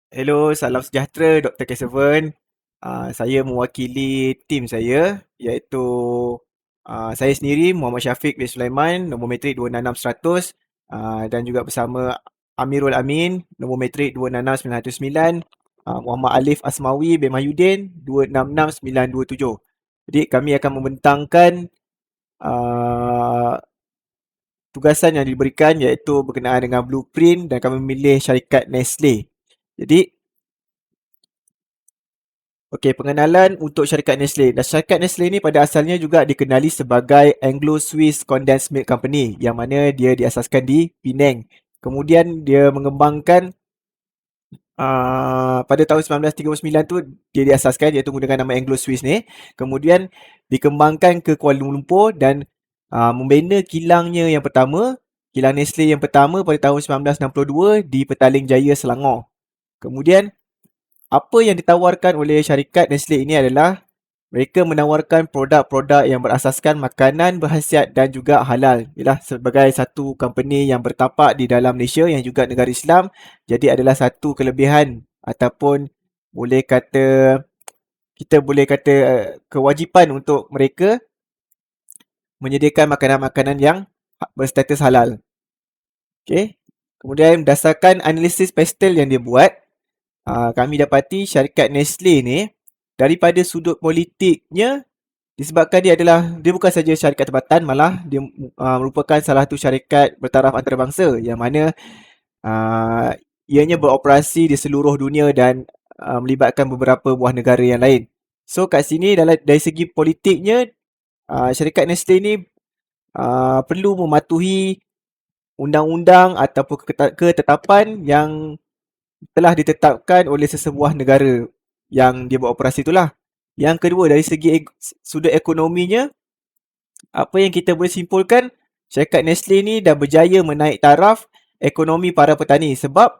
Hello, salam sejahtera Dr. Kesavan. Saya mewakili tim saya iaitu saya sendiri Muhammad Syafiq bin Sulaiman, nombor matrik 266100 dan juga bersama Amirul Amin, nombor matrik 266909, Muhammad Alif Asmawi bin Mahyudin 266927. Jadi kami akan membentangkan uh, tugasan yang diberikan iaitu berkenaan dengan blueprint dan kami memilih syarikat Nestle. Jadi okey, pengenalan untuk syarikat Nestle. Dan syarikat Nestle ni pada asalnya juga dikenali sebagai Anglo-Swiss Condensed Milk Company yang mana dia diasaskan di Penang. Kemudian dia mengembangkan pada tahun 1939 tu dia diasaskan iaitu menggunakan nama Anglo-Swiss ni. Kemudian dikembangkan ke Kuala Lumpur dan membina kilangnya yang pertama, kilang Nestle yang pertama pada tahun 1962 di Petaling Jaya, Selangor. Kemudian apa yang ditawarkan oleh syarikat Nestle ini adalah mereka menawarkan produk-produk yang berasaskan makanan berkhasiat dan juga halal. Ialah sebagai satu company yang bertapak di dalam Malaysia yang juga negara Islam, jadi adalah satu kelebihan ataupun boleh kata kita boleh kata kewajipan untuk mereka menyediakan makanan-makanan yang berstatus halal. Okey. Kemudian berdasarkan analisis pastel yang dia buat, kami dapati syarikat Nestle ni daripada sudut politiknya disebabkan dia bukan saja syarikat tempatan, malah dia merupakan salah satu syarikat bertaraf antarabangsa yang mana uh, ianya beroperasi di seluruh dunia dan melibatkan beberapa buah negara yang lain. So kat sini dari segi politiknya syarikat Nestle ni perlu mematuhi undang-undang ataupun ketetapan yang telah ditetapkan oleh sesebuah negara yang dia beroperasi itulah. Yang kedua, dari segi sudut ekonominya, apa yang kita boleh simpulkan, syarikat Nestle ni dah berjaya menaik taraf ekonomi para petani sebab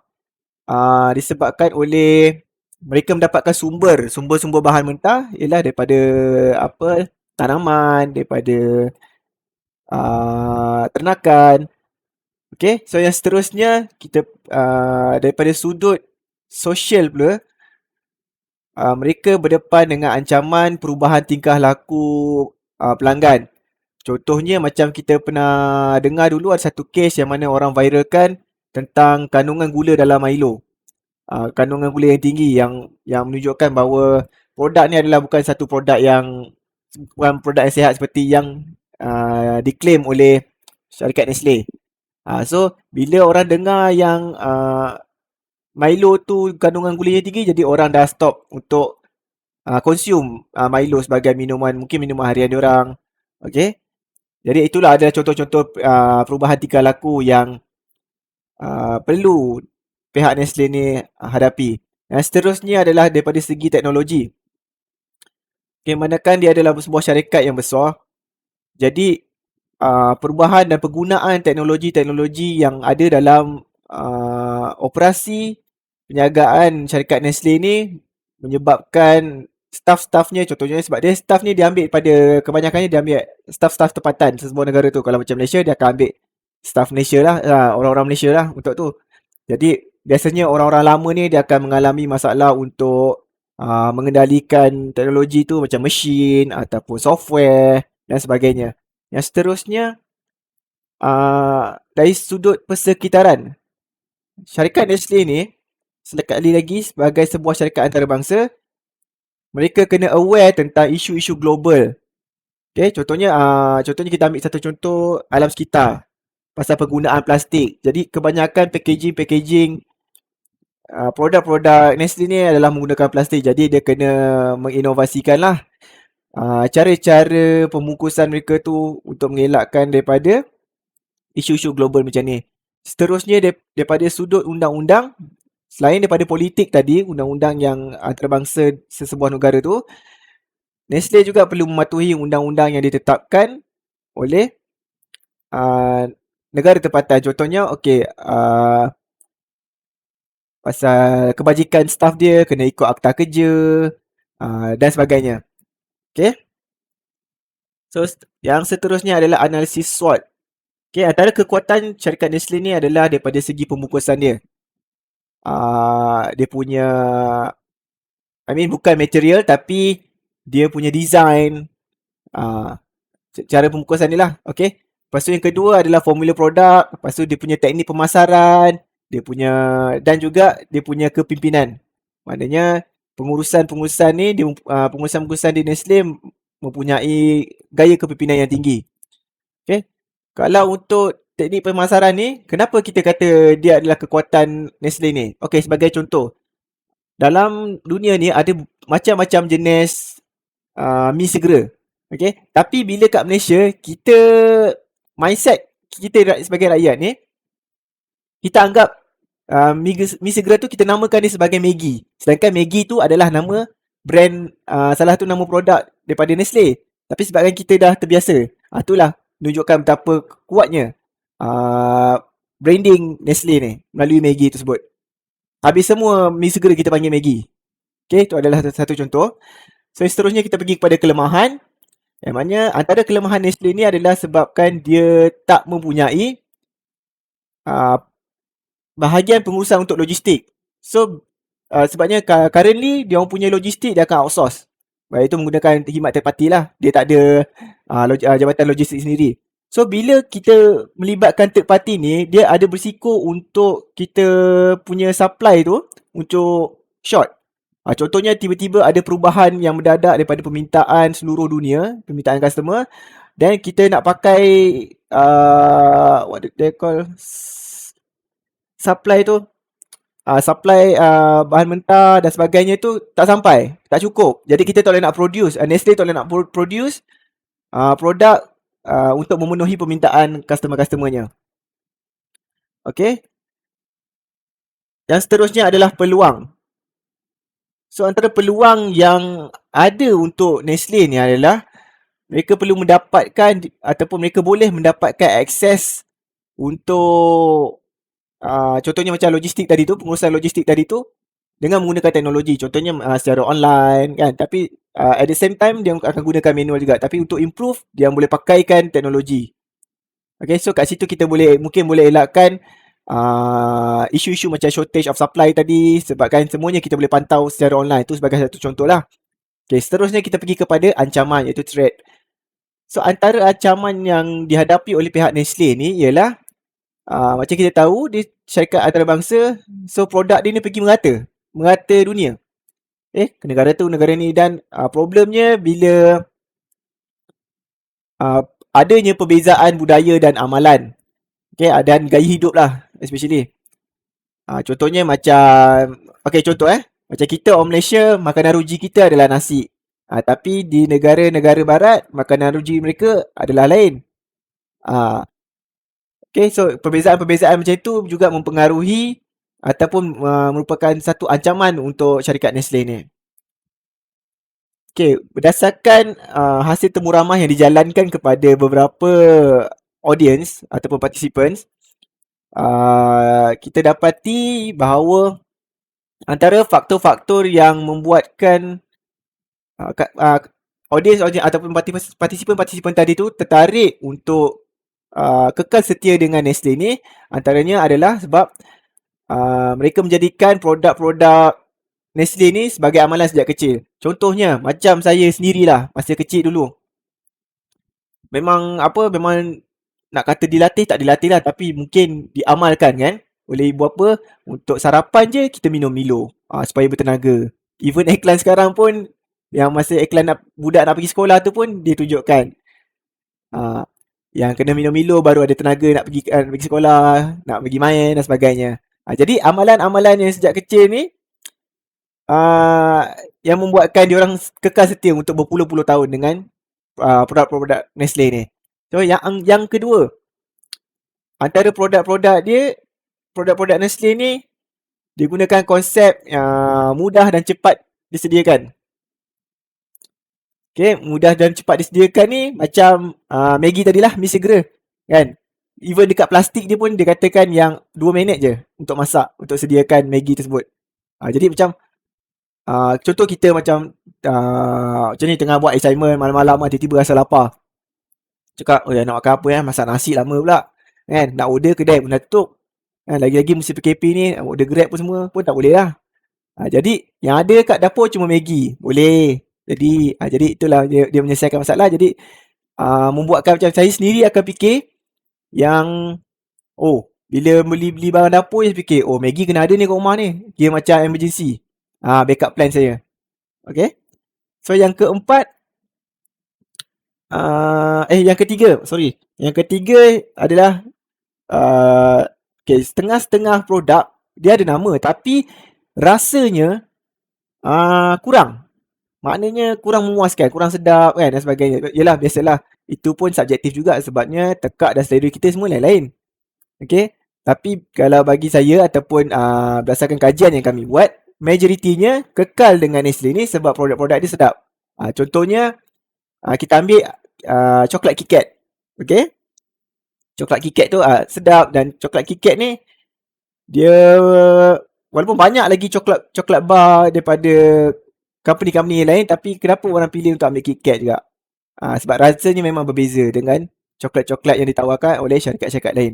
disebabkan oleh mereka mendapatkan sumber-sumber bahan mentah ialah daripada apa tanaman, daripada ternakan. Okey, so yang seterusnya kita daripada sudut sosial pula, mereka berdepan dengan ancaman perubahan tingkah laku pelanggan. Contohnya macam kita pernah dengar dulu ada satu kes yang mana orang viralkan tentang kandungan gula dalam Milo. Kandungan gula yang tinggi yang menunjukkan bahawa produk ni adalah bukan produk yang sihat seperti yang diklaim oleh syarikat Nestle. So bila orang dengar yang Milo tu kandungan gulanya tinggi, jadi orang dah stop untuk consume Milo sebagai minuman, mungkin minuman harian diorang. Okay. Jadi itulah adalah contoh-contoh perubahan tingkah laku yang perlu pihak Nestle ni hadapi. Yang seterusnya adalah daripada segi teknologi. Okay, manakan dia adalah sebuah syarikat yang besar. Jadi perubahan dan penggunaan teknologi-teknologi yang ada dalam operasi penjagaan syarikat Nestle ni menyebabkan staff-staffnya, contohnya sebab dia staff ni diambil pada kebanyakannya dia ambil staff-staff tempatan sesebuah negara tu. Kalau macam Malaysia dia akan ambil staff Malaysia lah, orang-orang Malaysia lah untuk tu. Jadi biasanya orang-orang lama ni dia akan mengalami masalah untuk mengendalikan teknologi tu macam mesin ataupun software dan sebagainya. Yang seterusnya dari sudut persekitaran, syarikat Nestle ni sekali lagi sebagai sebuah syarikat antarabangsa, mereka kena aware tentang isu-isu global. Okay, contohnya kita ambil satu contoh alam sekitar pasal penggunaan plastik. Jadi kebanyakan packaging produk-produk Nestle ni adalah menggunakan plastik. Jadi dia kena menginovasikan lah cara-cara pembungkusan mereka tu untuk mengelakkan daripada isu-isu global macam ni. Seterusnya daripada sudut undang-undang, selain daripada politik tadi, undang-undang yang antarabangsa sesebuah negara tu, Nestle juga perlu mematuhi undang-undang yang ditetapkan oleh negara tempatan. Contohnya, pasal kebajikan staff dia kena ikut akta kerja dan sebagainya. Okay. So, yang seterusnya adalah analisis SWOT. Okay, antara kekuatan syarikat Nestle ni adalah daripada segi pembungkusan dia. dia punya, bukan material tapi dia punya design, uh, cara pembungkusan ni lah. Okay. Lepas tu yang kedua adalah formula produk. Lepas tu dia punya teknik pemasaran. Dia punya, dan juga dia punya kepimpinan. Maknanya pengurusan-pengurusan ni, pengurusan-pengurusan di Nestle mempunyai gaya kepimpinan yang tinggi. Okay. Kalau untuk teknik pemasaran ni, kenapa kita kata dia adalah kekuatan Nestle ni? Okay, sebagai contoh. Dalam dunia ni ada macam-macam jenis mi segera. Okay. Tapi bila kat Malaysia, mindset kita sebagai rakyat ni, kita anggap mi segera tu kita namakan dia sebagai Maggi. Sedangkan Maggi tu adalah nama brand, salah satu nama produk daripada Nestle. Tapi sebabkan kita dah terbiasa, itulah menunjukkan betapa kuatnya branding Nestle ni melalui Maggi tersebut. Habis semua mi segera kita panggil Maggi. Okay, itu adalah satu contoh. So, seterusnya kita pergi kepada kelemahan. Yang mana antara kelemahan Nestle ni adalah sebabkan dia tak mempunyai bahagian pengurusan untuk logistik. So, sebabnya currently dia orang punya logistik dia akan outsource. Baik, itu menggunakan khidmat third party lah. Dia tak ada jabatan logistik sendiri. So, bila kita melibatkan third party ni, dia ada berisiko untuk kita punya supply tu untuk short. Contohnya tiba-tiba ada perubahan yang mendadak daripada permintaan seluruh dunia, permintaan customer, dan kita nak pakai what they call supply tu, supply bahan mentah dan sebagainya tu tak sampai, tak cukup. Jadi kita tak boleh nak produce, Nestle tak boleh nak produce produk untuk memenuhi permintaan customer-customernya. Okay. Yang seterusnya adalah peluang. So, antara peluang yang ada untuk Nestle ni adalah mereka perlu mendapatkan ataupun mereka boleh mendapatkan akses untuk contohnya macam logistik tadi tu, pengurusan logistik tadi tu dengan menggunakan teknologi. Contohnya secara online kan. Tapi at the same time dia akan gunakan manual juga. Tapi untuk improve dia boleh pakaikan teknologi. Okay, so kat situ kita mungkin boleh elakkan isu-isu macam shortage of supply tadi, sebabkan semuanya kita boleh pantau secara online. Itu sebagai satu contoh lah. Okay, seterusnya kita pergi kepada ancaman, iaitu threat. So, antara ancaman yang dihadapi oleh pihak Nestle ni ialah macam kita tahu, dia syarikat antarabangsa. So, produk dia ni pergi merata dunia. Ke negara tu, negara ni. Dan problemnya bila adanya perbezaan budaya dan amalan. Okay, dan gaya hidup lah. Especially contohnya macam contoh macam kita orang Malaysia, makanan ruji kita adalah nasi, tapi di negara-negara barat makanan ruji mereka adalah lain. Okay, so perbezaan-perbezaan macam itu juga mempengaruhi ataupun merupakan satu ancaman untuk syarikat Nestle ni. Okay, berdasarkan hasil temu ramah yang dijalankan kepada beberapa audience ataupun participants, kita dapati bahawa antara faktor-faktor yang membuatkan audience ataupun partisipan tadi tu tertarik untuk kekal setia dengan Nestle ni, antaranya adalah sebab mereka menjadikan produk-produk Nestle ni sebagai amalan sejak kecil. Contohnya macam saya sendirilah masa kecil dulu. Memang nak kata dilatih tak dilatih lah, tapi mungkin diamalkan kan oleh ibu bapa. Untuk sarapan je kita minum Milo supaya bertenaga. Even iklan sekarang pun, yang masa iklan budak nak pergi sekolah tu pun dia tunjukkan yang kena minum Milo baru ada tenaga nak pergi sekolah, nak pergi main dan sebagainya. Jadi amalan-amalan yang sejak kecil ni yang membuatkan diorang kekal setia untuk berpuluh-puluh tahun dengan produk-produk Nestle ni. So, yang kedua, antara produk-produk Nestle ni, dia gunakan konsep mudah dan cepat disediakan. Okay, mudah dan cepat disediakan ni macam Maggi tadilah, mi segera kan. Even dekat plastik dia pun dia katakan yang 2 minit je untuk masak, untuk sediakan Maggi tersebut. Jadi macam contoh kita macam ni tengah buat assignment malam-malam, tiba-tiba rasa lapar. Cakap, nak makan apa masak nasi lama pula kan. Nak order, kedai pun dah tutup. Lagi-lagi musim PKP ni order Grab pun semua pun tak boleh lah. Jadi yang ada kat dapur cuma Maggi. Boleh. Jadi itulah dia menyelesaikan masalah. Jadi membuatkan macam saya sendiri akan fikir yang bila beli barang dapur je fikir, Maggi kena ada ni kat rumah ni. Dia macam emergency. Backup plan saya. Okay. So yang keempat, yang ketiga, sorry. Yang ketiga adalah setengah-setengah produk dia ada nama tapi rasanya kurang. Maknanya kurang memuaskan, kurang sedap kan dan sebagainya. Yalah, biasalah. Itu pun subjektif juga sebabnya tekak dan selera kita semua lain-lain. Okey. Tapi kalau bagi saya ataupun berdasarkan kajian yang kami buat, majoritinya kekal dengan Nestle ni sebab produk-produk dia sedap. Contohnya kita ambil coklat KitKat. Okey. Coklat KitKat tu sedap dan coklat KitKat ni dia walaupun banyak lagi coklat bar daripada company-company yang lain tapi kenapa orang pilih untuk ambil KitKat juga? Sebab rasanya memang berbeza dengan coklat-coklat yang ditawarkan oleh syarikat-syarikat lain.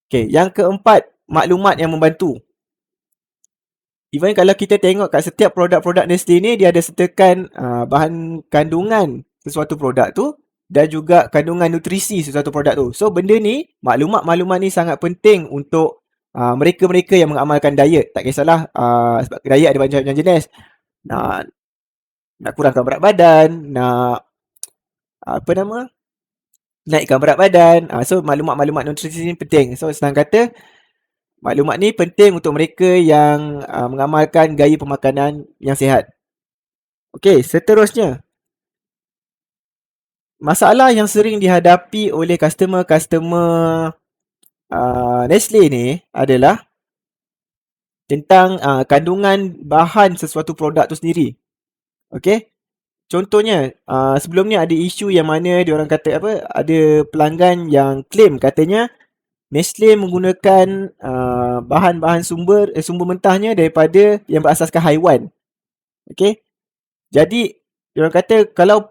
Okay, yang keempat, maklumat yang membantu. Even kalau kita tengok kat setiap produk-produk Nestle ni, dia ada sertakan bahan kandungan sesuatu produk tu dan juga kandungan nutrisi sesuatu produk tu. So, benda ni, maklumat-maklumat ni sangat penting untuk mereka-mereka yang mengamalkan diet. Tak kisahlah, sebab diet ada banyak jenis. Nak kurangkan berat badan, nak naikkan berat badan. So, maklumat-maklumat nutrisi ni penting. So, senang kata, maklumat ni penting untuk mereka yang mengamalkan gaya pemakanan yang sihat. Okey, seterusnya. Masalah yang sering dihadapi oleh customer-customer Nestle ni adalah tentang kandungan bahan sesuatu produk tu sendiri. Okey. Contohnya, sebelum ni ada isu yang mana diorang kata ada pelanggan yang claim katanya Nestle menggunakan bahan-bahan sumber mentahnya daripada yang berasaskan haiwan. Okey. Jadi diorang kata kalau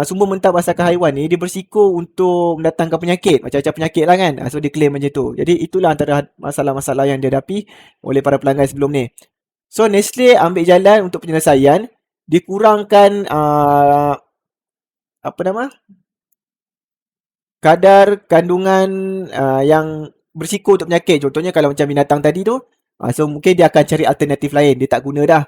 sumber mentah berasaskan haiwan ni dia bersiko untuk mendatangkan penyakit, macam-macam penyakit lah kan. So dia claim macam tu. Jadi itulah antara masalah-masalah yang dihadapi oleh para pelanggan sebelum ni. So Nestle ambil jalan untuk penyelesaian, dikurangkan kadar kandungan yang bersiko untuk penyakit. Contohnya kalau macam binatang tadi tu, so mungkin dia akan cari alternatif lain. Dia tak guna dah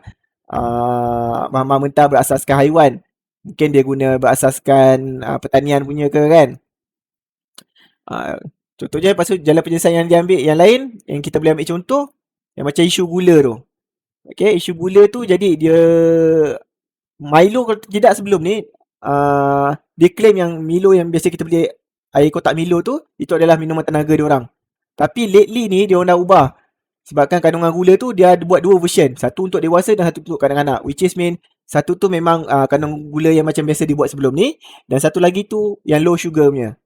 bahan-bahan mentah berasaskan haiwan. Mungkin dia guna berasaskan pertanian punya ke kan. Contohnya lepas tu jalan penyelesaian yang dia ambil yang lain, yang kita boleh ambil contoh, yang macam isu gula tu. Okay, isu gula tu jadi dia Milo kalau tidak sebelum ni dia claim yang Milo yang biasa kita beli air kotak Milo tu itu adalah minuman tenaga dia orang. Tapi lately ni dia orang dah ubah. Sebabkan kandungan gula tu dia ada buat dua version. Satu untuk dewasa dan satu untuk kanak-kanak. Which is mean satu tu memang kandungan gula yang macam biasa dibuat sebelum ni dan satu lagi tu yang low sugar punya.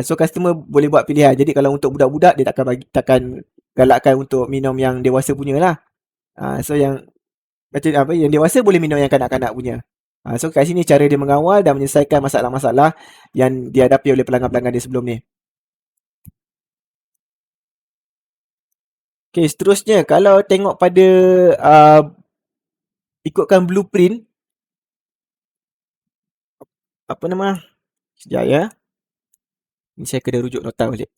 So customer boleh buat pilihan. Jadi kalau untuk budak-budak dia takkan galakkan untuk minum yang dewasa punya lah. So yang macam yang dewasa boleh minum yang kanak-kanak punya. So kat sini cara dia mengawal dan menyelesaikan masalah-masalah yang dihadapi oleh pelanggan-pelanggan dia sebelum ni. Okay, seterusnya kalau tengok pada ikutkan blueprint sekejap ya. Ni saya kena rujuk nota balik.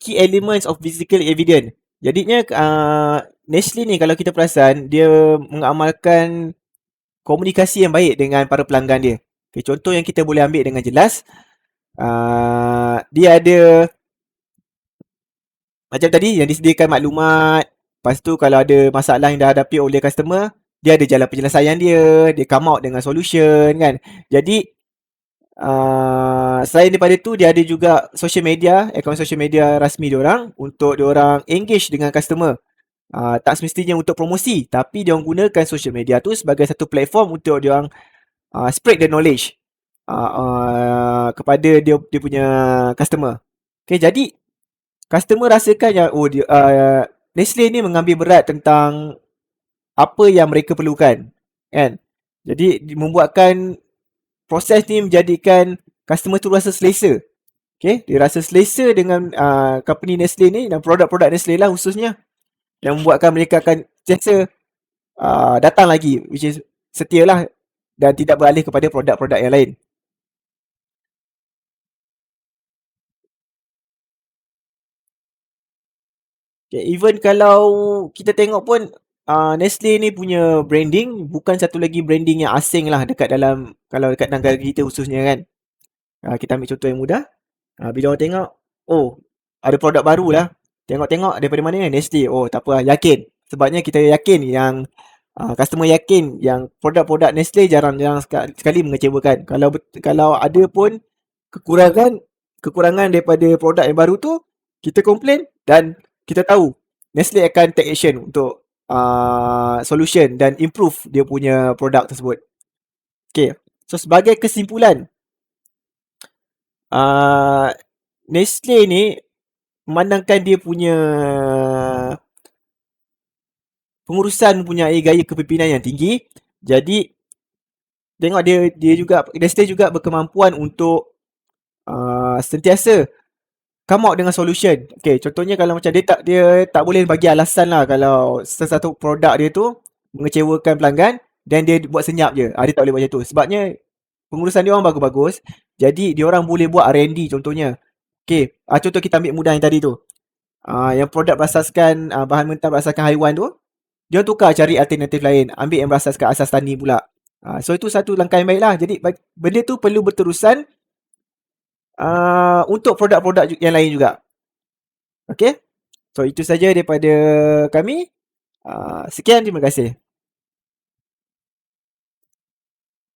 Key elements of physical evidence. Jadinya Nestle ni kalau kita perasan dia mengamalkan komunikasi yang baik dengan para pelanggan dia. Okay, contoh yang kita boleh ambil dengan jelas, dia ada macam tadi yang disediakan maklumat. Lepas tu kalau ada masalah yang dihadapi oleh customer, dia ada jalan penyelesaian dia come out dengan solution kan. Jadi selain daripada tu dia ada juga social media, akaun social media rasmi diorang untuk diorang engage dengan customer. Tak semestinya untuk promosi, tapi diorang gunakan social media tu sebagai satu platform untuk diorang spread the knowledge kepada dia punya customer. Okay, jadi customer rasakan yang Nestle ni mengambil berat tentang apa yang mereka perlukan, kan? Jadi membuatkan proses ni menjadikan customer tu rasa selesa. Okay, dia rasa selesa dengan company Nestle ni dan produk-produk Nestle lah khususnya, yang membuatkan mereka akan sentiasa datang lagi, which is setialah dan tidak beralih kepada produk-produk yang lain. Okay, even kalau kita tengok pun Nestle ni punya branding bukan satu lagi branding yang asing lah dekat dalam, kalau dekat negara kita khususnya kan. Kita ambil contoh yang mudah. Bila orang tengok, oh, ada produk baru lah. Tengok-tengok daripada mana? Nestle. Oh, tak apa, yakin. Sebabnya kita yakin yang customer yakin yang produk-produk Nestle jarang-jarang sekali mengecewakan. Kalau ada pun kekurangan kekurangan daripada produk yang baru tu, kita komplain dan kita tahu Nestle akan take action untuk solution dan improve dia punya produk tersebut. Okay. So sebagai kesimpulan, uh, Nestle ni memandangkan dia punya pengurusan mempunyai gaya kepimpinan yang tinggi. Jadi tengok dia juga, Nestle juga berkemampuan untuk sentiasa come out dengan solution. Okay, contohnya kalau macam dia tak boleh bagi alasan lah kalau sesuatu produk dia tu mengecewakan pelanggan dan dia buat senyap je. Dia tak boleh buat macam tu. Sebabnya pengurusan dia orang bagus-bagus. Jadi dia orang boleh buat R&D contohnya. Okay, contoh kita ambil mudah yang tadi tu. Yang produk berasaskan bahan mentah berasaskan haiwan tu, dia orang tukar cari alternatif lain. Ambil yang berasaskan asas tani pula. So itu satu langkah yang baik lah. Jadi benda tu perlu berterusan untuk produk-produk yang lain juga. Okay. So itu saja daripada kami. Sekian, terima kasih.